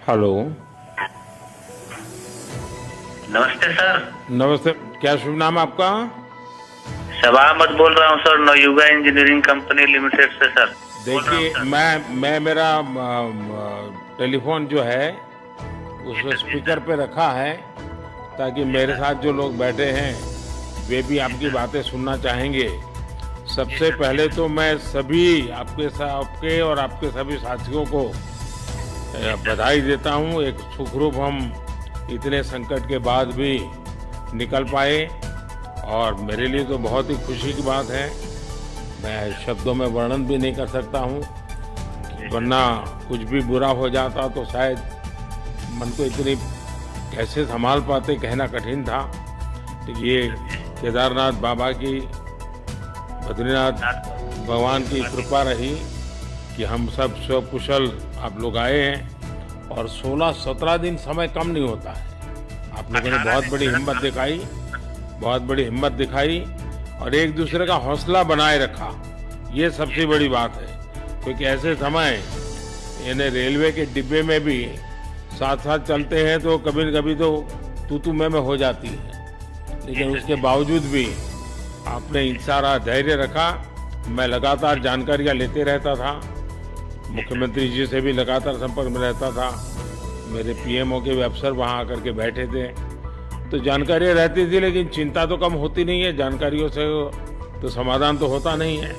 Hello. नमस्ते sir. नमस्ते, क्या शुभ नाम आपका? शबा अहमद बोल रहा हूँ sir, Navayuga engineering company limited से सर। देखिए, मैं मेरा टेलीफोन जो है उसमें स्पीकर पे रखा है ताकि मेरे साथ जो लोग बैठे हैं वे भी आपकी बातें सुनना चाहेंगे। सबसे पहले तो मैं सभी आपके और आपके सभी साथियों को बधाई देता हूँ। एक सुखरूप हम इतने संकट के बाद भी निकल पाए और मेरे लिए तो बहुत ही खुशी की बात है। मैं शब्दों में वर्णन भी नहीं कर सकता हूँ, वरना कुछ भी बुरा हो जाता तो शायद मन को इतनी कैसे संभाल पाते कहना कठिन था। तो ये केदारनाथ बाबा की, बद्रीनाथ भगवान की कृपा रही कि हम सब कुशल आप लोग आए हैं और 16-17 दिन समय कम नहीं होता है। आप लोगों ने बहुत बड़ी हिम्मत दिखाई और एक दूसरे का हौसला बनाए रखा। ये सबसे बड़ी बात है, क्योंकि ऐसे समय यानी रेलवे के डिब्बे में भी साथ साथ चलते हैं तो कभी न कभी तो तू मैं हो जाती है, लेकिन उसके बावजूद भी आपने सारा धैर्य रखा। मैं लगातार जानकारियाँ लेते रहता था, मुख्यमंत्री जी से भी लगातार संपर्क में रहता था, मेरे पीएमओ के भी अफसर वहाँ आकर के बैठे थे, तो जानकारियाँ रहती थी, लेकिन चिंता तो कम होती नहीं है। जानकारियों से तो समाधान तो होता नहीं है।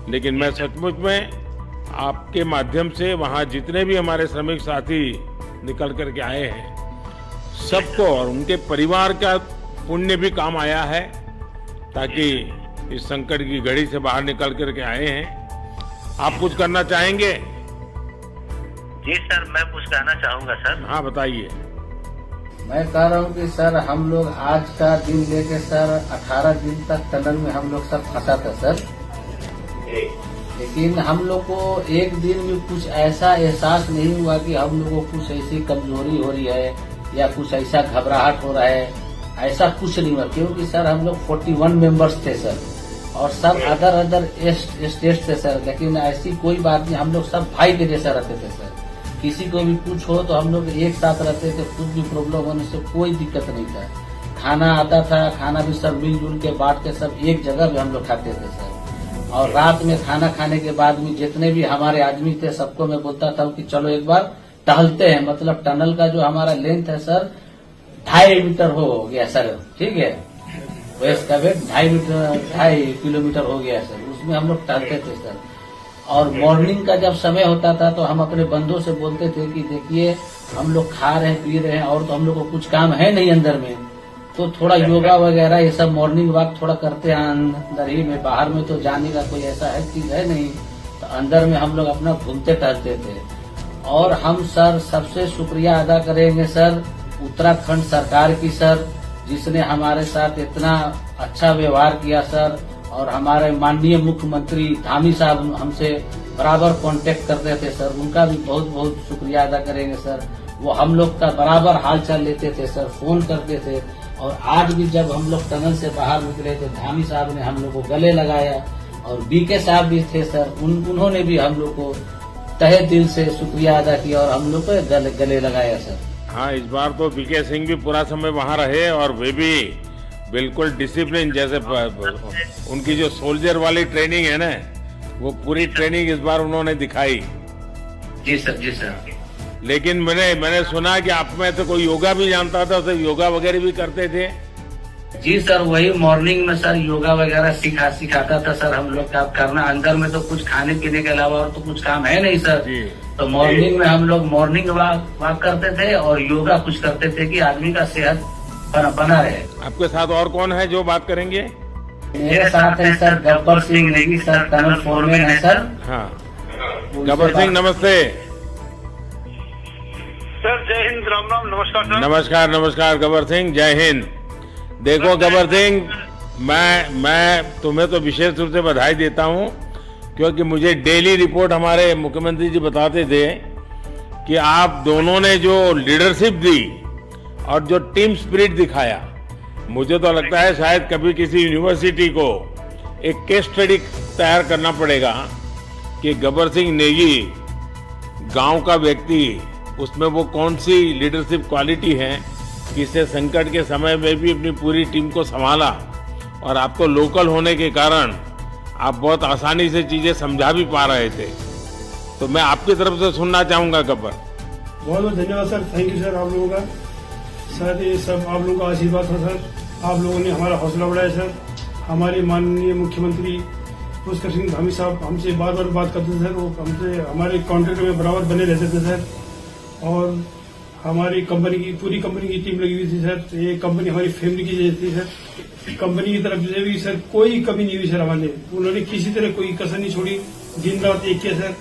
लेकिन मैं सचमुच में आपके माध्यम से वहाँ जितने भी हमारे श्रमिक साथी निकल करके आए हैं सबको और उनके परिवार का पुण्य भी काम आया है, ताकि इस संकट की घड़ी से बाहर निकल करके आए हैं। आप कुछ करना चाहेंगे? जी सर, मैं कुछ कहना चाहूँगा सर। हाँ, बताइए। मैं कह रहा हूँ कि सर हम लोग आज का दिन लेके सर 18 दिन तक टनल में हम लोग सब फंसा था सर, लेकिन हम लोग को एक दिन में कुछ ऐसा एहसास नहीं हुआ कि हम लोग को कुछ ऐसी कमजोरी हो रही है या कुछ ऐसा घबराहट हो रहा है। ऐसा कुछ नहीं हुआ, क्योंकि सर हम लोग 41 मेंबर्स थे सर और सब अदर स्टेट से सर, लेकिन ऐसी कोई बात नहीं। हम लोग सब भाई के जैसा रहते थे सर। किसी को भी कुछ हो तो हम लोग एक साथ रहते थे, कुछ भी प्रॉब्लम होने से कोई दिक्कत नहीं था। खाना आता था, खाना भी सब मिलजुल के बांट के सब एक जगह भी हम लोग खाते थे सर। और रात में खाना खाने के बाद भी जितने भी हमारे आदमी थे सबको मैं बोलता था कि चलो एक बार टहलते हैं। मतलब टनल का जो हमारा लेंथ है सर 2.5 मीटर हो गया सर, ठीक है, वेस्ट का वेट 2.5 किलोमीटर हो गया सर। उसमें हम लोग टहलते थे सर। और मॉर्निंग का जब समय होता था तो हम अपने बंधुओं से बोलते थे कि देखिए हम लोग खा रहे हैं, पी रहे हैं और तो हम लोग को कुछ काम है नहीं अंदर में, तो थोड़ा योगा वगैरह ये सब मॉर्निंग वॉक थोड़ा करते हैं अंदर ही में। बाहर में तो जाने का कोई ऐसा है चीज है नहीं, तो अंदर में हम लोग अपना घूमते टहलते थे। और हम सर सबसे शुक्रिया अदा करेंगे सर उत्तराखंड सरकार की सर, जिसने हमारे साथ इतना अच्छा व्यवहार किया सर। और हमारे माननीय मुख्यमंत्री धामी साहब हमसे बराबर कांटेक्ट करते थे सर, उनका भी बहुत बहुत शुक्रिया अदा करेंगे सर। वो हम लोग का बराबर हालचाल लेते थे सर, फोन करते थे। और आज भी जब हम लोग टनल से बाहर निकले तो धामी साहब ने हम लोग को गले लगाया और बीके साहब भी थे सर, उन्होंने भी हम लोग को तहे दिल से शुक्रिया अदा किया और हम लोग को गले लगाया सर। हाँ, इस बार तो बीके सिंह भी पूरा समय वहाँ रहे और वे भी बिल्कुल डिसिप्लिन, जैसे उनकी जो सोल्जर वाली ट्रेनिंग है ना, वो पूरी ट्रेनिंग इस बार उन्होंने दिखाई। जी सर, जी सर। लेकिन मैंने सुना कि आप में तो कोई योगा भी जानता था, तो योगा वगैरह भी करते थे? जी सर, वही मॉर्निंग में सर योगा वगैरह सिखाता था सर हम लोग का करना। अंदर में तो कुछ खाने पीने के अलावा और तो कुछ काम है नहीं सर जी। तो मॉर्निंग में हम लोग मॉर्निंग वॉक करते थे और योगा कुछ करते थे कि आदमी का सेहत बना रहे। आपके साथ और कौन है जो बात करेंगे? मेरे साथ है sir Gabbar Singh Negi sir, tunnel foreman है सर। हाँ, गब्बर सिंह नमस्ते सर। जय हिंद, राम राम, नमस्कार सर। नमस्कार नमस्कार गब्बर सिंह, जय हिंद। देखो गब्बर सिंह, मैं तुम्हें तो विशेष रूप से बधाई देता हूँ, क्योंकि मुझे डेली रिपोर्ट हमारे मुख्यमंत्री जी बताते थे कि आप दोनों ने जो लीडरशिप दी और जो टीम स्पिरिट दिखाया, मुझे तो लगता है शायद कभी किसी यूनिवर्सिटी को एक केस स्टडी तैयार करना पड़ेगा कि गब्बर सिंह नेगी गांव का व्यक्ति उसमें वो कौन सी लीडरशिप क्वालिटी है कि इससे संकट के समय में भी अपनी पूरी टीम को संभाला और आपको लोकल होने के कारण आप बहुत आसानी से चीज़ें समझा भी पा रहे थे। तो मैं आपकी तरफ से सुनना चाहूँगा गब्बर। बहुत बहुत धन्यवाद सर, थैंक यू सर आप लोगों का। सर ये सब आप लोगों का आशीर्वाद था सर, आप लोगों ने हमारा हौसला बढ़ाया सर। हमारे माननीय मुख्यमंत्री पुष्कर सिंह धामी साहब हमसे बार बार बात करते थे सर, वो हमसे हमारे कॉन्ट्रैक्ट में बराबर बने रहते थे सर। और हमारी कंपनी की पूरी कंपनी की टीम लगी हुई थी सर, ये कंपनी हमारी फैमिली की जैसी थी सर। कंपनी की तरफ से भी सर कोई कमी नहीं हुई सर हमारे, उन्होंने किसी तरह कोई कसर नहीं छोड़ी, दिन रात एक किया सर।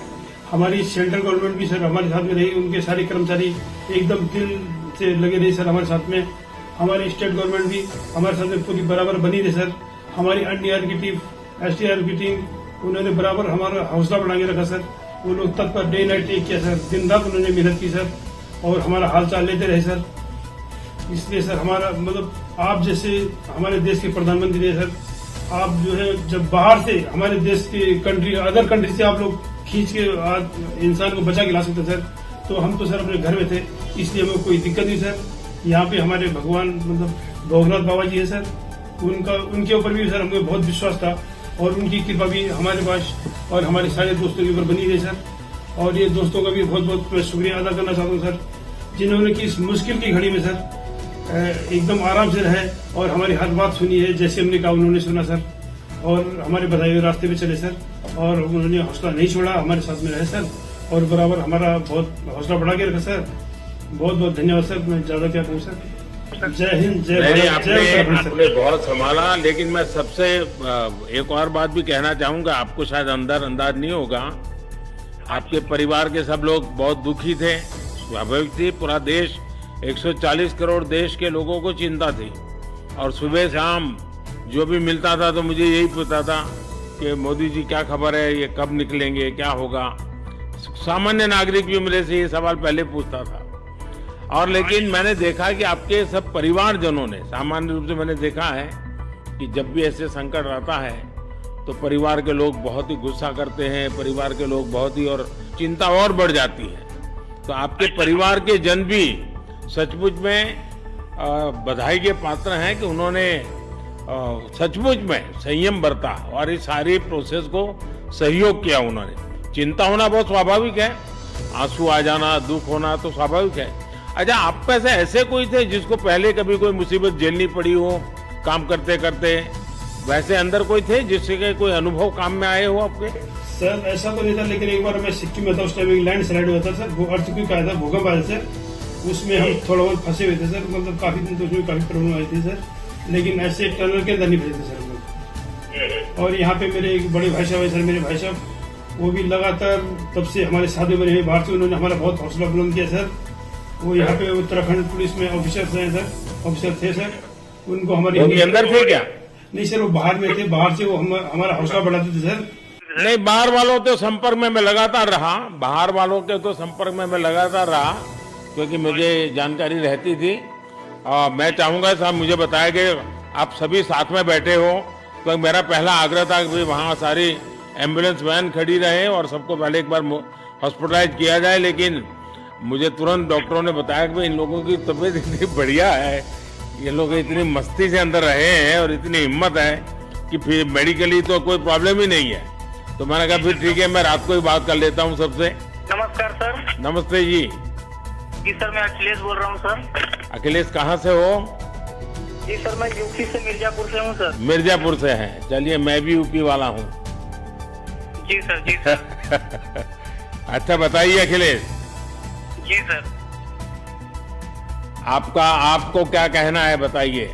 हमारी सेंट्रल गवर्नमेंट भी सर हमारे साथ में रही, उनके सारे कर्मचारी एकदम दिल से लगे रहे सर हमारे साथ में। हमारी स्टेट गवर्नमेंट भी हमारे साथ में पूरी बराबर बनी रही सर। हमारी एनडीआर की टीम, एसडीआर की टीम, उन्होंने बराबर हमारा हौसला बढ़ा के रखा सर। वो लोग तत्पर डे नाइट एक किया सर, दिन रात उन्होंने मेहनत की सर और हमारा हाल चाल लेते रहे सर। इसलिए सर हमारा मतलब आप जैसे हमारे देश के प्रधानमंत्री है सर, आप जो है जब बाहर से हमारे देश के कंट्री अदर कंट्री से आप लोग खींच के इंसान को बचा के ला सकते सर, तो हम तो सर अपने घर में थे, इसलिए हमें कोई दिक्कत नहीं सर। यहाँ पे हमारे भगवान मतलब भोगनाथ बाबा जी है सर, उनके ऊपर भी सर हमें बहुत विश्वास था और उनकी कृपा भी हमारे पास और हमारे सारे दोस्तों के ऊपर बनी रही सर। और ये दोस्तों का भी बहुत बहुत मैं शुक्रिया अदा करना चाहता हूँ सर, जिन्होंने कि इस मुश्किल की घड़ी में सर एकदम आराम से रहे और हमारी हर बात सुनी है, जैसे हमने कहा उन्होंने सुना सर और हमारे बताए हुए रास्ते पे चले सर और उन्होंने हौसला नहीं छोड़ा, हमारे साथ में रहे सर और बराबर हमारा बहुत हौसला बढ़ा के रखा सर। बहुत बहुत धन्यवाद सर, मैं ज्यादा क्या कहूँ सर। जय हिंद, जय भारत, जय उत्तराखंड आपने बहुत संभाला, लेकिन मैं सबसे एक और बात भी कहना चाहूंगा, आपको शायद अंदाज नहीं होगा, आपके परिवार के सब लोग बहुत दुखी थे, स्वाभाविक थी। पूरा देश 140 करोड़ देश के लोगों को चिंता थी और सुबह शाम जो भी मिलता था तो मुझे यही पूछता था कि मोदी जी क्या खबर है, ये कब निकलेंगे, क्या होगा। सामान्य नागरिक भी मेरे से ये सवाल पहले पूछता था। और लेकिन मैंने देखा कि आपके सब परिवारजनों ने, सामान्य रूप से मैंने देखा है कि जब भी ऐसे संकट आता है तो परिवार के लोग बहुत ही गुस्सा करते हैं, परिवार के लोग बहुत ही और चिंता और बढ़ जाती है। तो आपके परिवार के जन भी सचमुच में बधाई के पात्र हैं कि उन्होंने सचमुच में संयम बरता और इस सारी प्रोसेस को सहयोग किया उन्होंने। चिंता होना बहुत स्वाभाविक है, आंसू आ जाना, दुख होना तो स्वाभाविक है। अच्छा, आप में से ऐसे कोई थे जिसको पहले कभी कोई मुसीबत झेलनी पड़ी हो काम करते करते? वैसे अंदर कोई थे जिससे कोई अनुभव काम में आए हो आपके? सर ऐसा तो नहीं था, लेकिन एक बार मैं सिक्किम में था, उस टाइम लैंड स्लाइड हुआ था सर, अर्थक्वेक आया था, भूकंप आया सर, उसमें हम थोड़ा बहुत फंसे हुए थे सर, मतलब काफी दिन तो उसमें काफी प्रॉब्लम आई थी सर, लेकिन ऐसे टनल के अंदर नहीं फंसे थे सर हम लोग। और यहाँ पे मेरे एक बड़े भाई साहब है सर, मेरे भाई साहब, वो भी लगातार तब से हमारे साथ में रहे बाहर से, उन्होंने हमारा बहुत हौसला बुलंद किया सर। वो यहाँ पे उत्तराखंड पुलिस में ऑफिसर थे सर, उनको हमारे अंदर थे क्या? नहीं सर, वो बाहर में थे, बाहर से वो हमारा हौसला बढ़ाते थे सर। नहीं, बाहर वालों के संपर्क में मैं लगातार रहा, बाहर वालों के तो संपर्क में मैं लगातार रहा क्योंकि मुझे जानकारी रहती थी। मैं चाहूंगा साहब, मुझे बताया कि आप सभी साथ में बैठे हो, तो मेरा पहला आग्रह था कि वहाँ सारी एम्बुलेंस वैन खड़ी रहे और सबको पहले एक बार हॉस्पिटलाइज किया जाए। लेकिन मुझे तुरंत डॉक्टरों ने बताया कि इन लोगों की तबीयत इतनी बढ़िया है, ये लोग इतनी मस्ती से अंदर रहे हैं और इतनी हिम्मत है कि फिर मेडिकली तो कोई प्रॉब्लम ही नहीं है। तो मैंने कहा फिर ठीक है, मैं रात को ही बात कर लेता हूँ सबसे। नमस्कार सर। नमस्ते जी। जी सर, मैं अखिलेश बोल रहा हूँ सर। अखिलेश कहाँ से हो? जी सर, मैं यूपी से मिर्जापुर से हूँ सर। मिर्जापुर से हैं, चलिए मैं भी यूपी वाला हूँ। जी सर, जी सर। अच्छा बताइए अखिलेश। जी सर। आपको क्या कहना है, बताइए।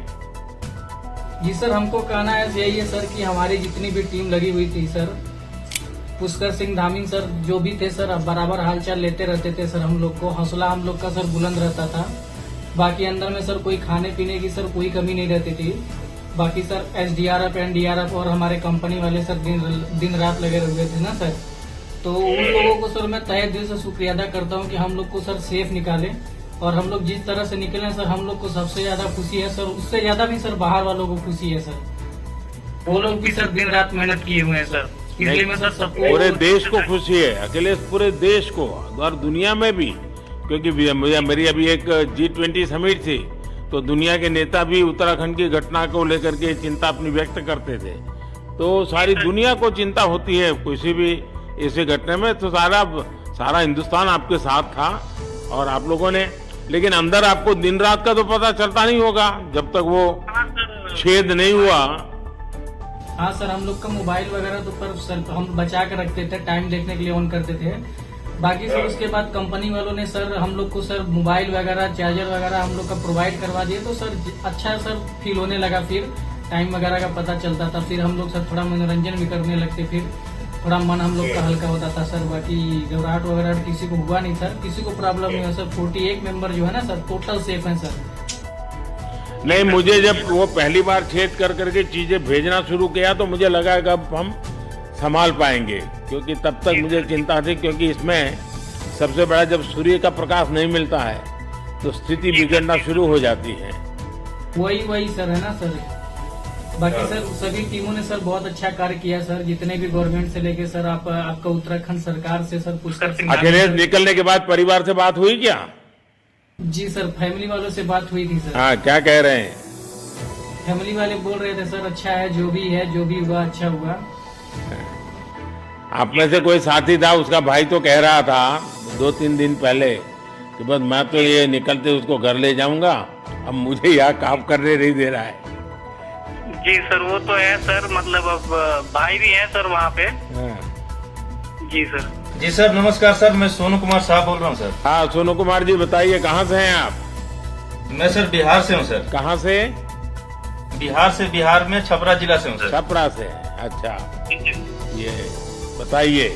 जी सर, हमको कहना है यही है सर कि हमारी जितनी भी टीम लगी हुई थी सर, पुष्कर सिंह धामी सर जो भी थे सर, बराबर हालचाल लेते रहते थे सर, हम लोग को हौसला हम लोग का सर बुलंद रहता था। बाकी अंदर में सर कोई खाने पीने की सर कोई कमी नहीं रहती थी। बाकी सर SDRF, NDRF और हमारे कंपनी वाले सर दिन रात लगे हुए थे ना सर, तो उन लोगों को सर मैं तहे दिल से शुक्रिया अदा करता हूँ कि हम लोग को सर सेफ निकाले। और हम लोग जिस तरह से निकले सर, हम लोग को सबसे ज्यादा खुशी है सर, उससे ज्यादा भी सर बाहर वालों को खुशी है सर। वो लोग भी सर दिन रात मेहनत किए हुए हैं सर, इसलिए मैं सर सबको पूरे देश को खुशी है अखिलेश, पूरे देश को और दुनिया में भी, क्योंकि मेरी अभी एक G20 समिट थी, तो दुनिया के नेता भी उत्तराखंड की घटना को लेकर के चिंता अपनी व्यक्त करते थे। तो सारी दुनिया को चिंता होती है किसी भी ऐसे घटने में, तो सारा हिंदुस्तान आपके साथ था और आप लोगों ने, लेकिन अंदर आपको दिन रात का तो पता चलता नहीं होगा जब तक वो छेद नहीं हुआ। हाँ सर, हम लोग का मोबाइल वगैरह तो पर सर हम बचा के रखते थे, टाइम देखने के लिए ऑन करते थे। बाकी सर उसके बाद कंपनी वालों ने सर हम लोग को सर मोबाइल वगैरह, चार्जर वगैरह हम लोग का प्रोवाइड करवा दिए, तो सर अच्छा सर फील होने लगा। फिर टाइम वगैरह का पता चलता था, फिर हम लोग सर थोड़ा मनोरंजन भी करने लगते, फिर थोड़ा मन हम लोग का हल्का होता था सर। बाकी घबराहट वगैरह किसी को हुआ नहीं सर, किसी को प्रॉब्लम नहीं है सर। 41 मेंबर जो है ना सर, टोटल सेफ है सर। नहीं, मुझे जब वो पहली बार छेद कर करके चीजें भेजना शुरू किया तो मुझे लगा कि अब हम संभाल पाएंगे, क्योंकि तब तक मुझे चिंता थी, क्योंकि इसमें सबसे बड़ा जब सूर्य का प्रकाश नहीं मिलता है तो स्थिति बिगड़ना शुरू हो जाती है। वही सर है ना सर। बाकी सर सभी टीमों ने सर बहुत अच्छा कार्य किया सर, जितने भी गवर्नमेंट से लेके सर आपका उत्तराखंड सरकार से सर पुष्कर सिंह। अखिलेश निकलने के बाद परिवार से बात हुई क्या? जी सर, फैमिली वालों से बात हुई थी सर। हाँ, क्या कह रहे हैं? फैमिली वाले बोल रहे थे सर अच्छा है, जो भी हुआ अच्छा हुआ। आप में से कोई साथी था, उसका भाई तो कह रहा था 2-3 दिन पहले कि बस मैं तो ये निकलते उसको घर ले जाऊंगा, अब मुझे यहाँ काम करने नहीं दे रहा है। जी सर, वो तो है सर, मतलब अब भाई भी है सर वहाँ पे। जी सर। जी सर, नमस्कार सर, मैं सोनू कुमार साहब बोल रहा हूँ सर। हाँ सोनू कुमार जी, बताइए कहाँ से हैं आप? मैं सर बिहार से हूँ सर। कहाँ से? बिहार में छपरा जिला से हूँ सर। छपरा से? अच्छा, ये बताइए।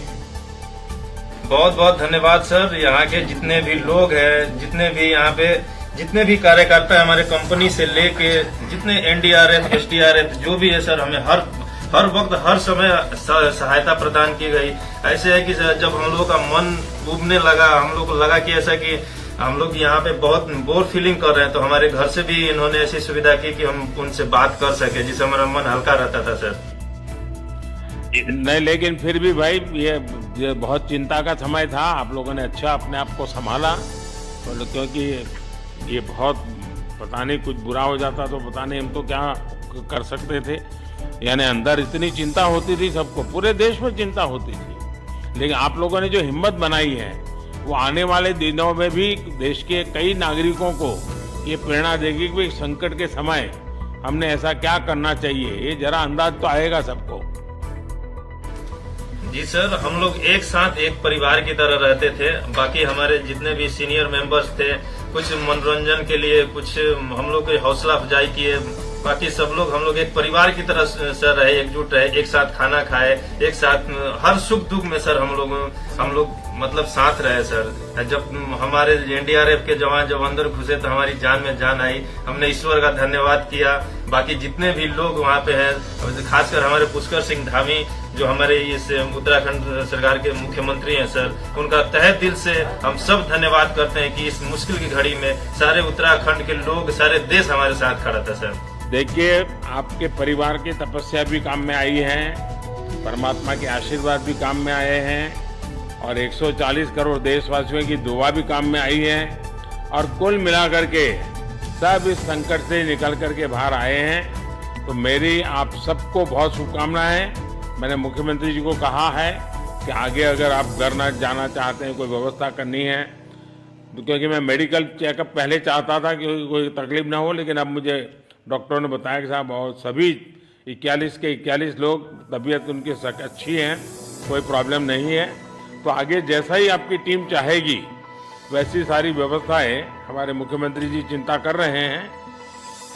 बहुत बहुत धन्यवाद सर। यहाँ के जितने भी लोग हैं, जितने भी यहाँ पे जितने भी कार्यकर्ता है हमारे कंपनी से लेके, जितने NDRF, SDRF जो भी है सर, हमें हर वक्त हर समय सहायता प्रदान की गई। ऐसे है कि सर जब हम लोगों का मन उबने लगा, हम लोग को लगा कि ऐसा कि हम लोग यहाँ पे बहुत बोर फीलिंग कर रहे हैं, तो हमारे घर से भी इन्होंने ऐसी सुविधा की कि हम उनसे बात कर सके, जिससे हमारा मन हल्का रहता था सर। नहीं, लेकिन फिर भी भाई ये बहुत चिंता का समय था, आप लोगों ने अच्छा अपने आप को संभाला, क्योंकि ये बहुत पता नहीं कुछ बुरा हो जाता तो पता नहीं हम तो क्या कर सकते थे। यानी अंदर इतनी चिंता होती थी, सबको, पूरे देश में चिंता होती थी, लेकिन आप लोगों ने जो हिम्मत बनाई है वो आने वाले दिनों में भी देश के कई नागरिकों को ये प्रेरणा देगी कि संकट के समय हमने ऐसा क्या करना चाहिए। ये जरा अंदाज तो आएगा सबको। जी सर, हम लोग एक साथ एक परिवार की तरह रहते थे। बाकी हमारे जितने भी सीनियर मेंबर्स थे, कुछ मनोरंजन के लिए, कुछ हम लोग की हौसला अफजाई किए। बाकी सब लोग हम लोग एक परिवार की तरह सर रहे, एकजुट रहे, एक साथ खाना खाए, एक साथ हर सुख दुख में सर हम लोग मतलब साथ रहे सर। जब हमारे NDRF के जवान जब अंदर घुसे तो हमारी जान में जान आई, हमने ईश्वर का धन्यवाद किया। बाकी जितने भी लोग वहाँ पे हैं, खासकर हमारे पुष्कर सिंह धामी जो हमारे इस उत्तराखंड सरकार के मुख्यमंत्री हैं सर, उनका तहे दिल से हम सब धन्यवाद करते हैं कि इस मुश्किल की घड़ी में सारे उत्तराखंड के लोग, सारे देश हमारे साथ खड़ा था सर। देखिए, आपके परिवार की तपस्या भी काम में आई है, परमात्मा के आशीर्वाद भी काम में आए हैं, और 140 करोड़ देशवासियों की दुआ भी काम में आई है, और कुल मिलाकर के सब इस संकट से निकल करके बाहर आए हैं। तो मेरी आप सबको बहुत शुभकामनाएं। मैंने मुख्यमंत्री जी को कहा है कि आगे अगर आप घर न जाना चाहते हैं, कोई व्यवस्था करनी है, तो क्योंकि मैं मेडिकल चेकअप पहले चाहता था कि कोई तकलीफ ना हो, लेकिन अब मुझे डॉक्टरों ने बताया कि साहब और सभी 41 के 41 लोग तबीयत उनकी अच्छी है, कोई प्रॉब्लम नहीं है। तो आगे जैसा ही आपकी टीम चाहेगी वैसी सारी व्यवस्थाएं हमारे मुख्यमंत्री जी चिंता कर रहे हैं।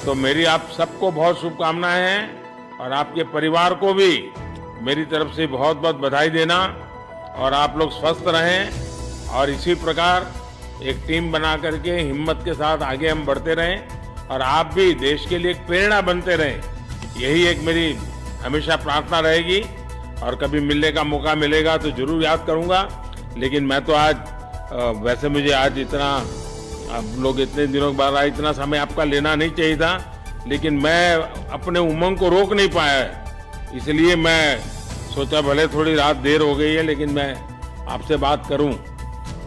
तो मेरी आप सबको बहुत शुभकामनाएं हैं, और आपके परिवार को भी मेरी तरफ से बहुत बहुत बधाई देना, और आप लोग स्वस्थ रहें और इसी प्रकार एक टीम बना करके हिम्मत के साथ आगे हम बढ़ते रहें, और आप भी देश के लिए एक प्रेरणा बनते रहें। यही एक मेरी हमेशा प्रार्थना रहेगी, और कभी मिलने का मौका मिलेगा तो जरूर याद करूंगा। लेकिन मैं तो आज वैसे मुझे आज इतना, आप लोग इतने दिनों के बाद आए, इतना समय आपका लेना नहीं चाहिए था, लेकिन मैं अपने उमंग को रोक नहीं पाया, इसलिए मैं सोचा भले थोड़ी रात देर हो गई है लेकिन मैं आपसे बात करूं।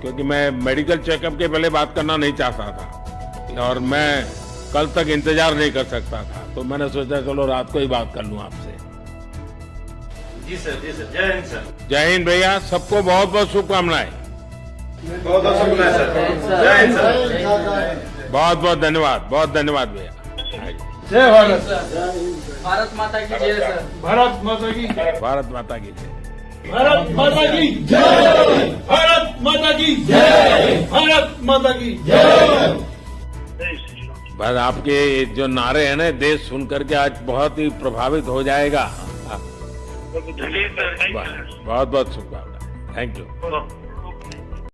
क्योंकि मैं मेडिकल चेकअप के पहले बात करना नहीं चाहता था और मैं कल तक इंतजार नहीं कर सकता था, तो मैंने सोचा चलो रात को ही बात कर लूं आपसे। जी सर, जय हिंद सर। जय हिंद भैया, सबको बहुत बहुत शुभकामनाएं। बहुत बहुत शुभकामनाएं सर। जय हिंद सर। बहुत बहुत धन्यवाद भैया। जय भारत। भारत माता की जय सर। भारत माता की जय। भारत माता की जय। भारत माता की जय। भारत माता की जय। भारत माता की जय। बस आपके जो नारे हैं ना, देश सुन करके आज बहुत ही प्रभावित हो जाएगा। जी सर, बहुत बहुत शुभकामनाएं। Thank you.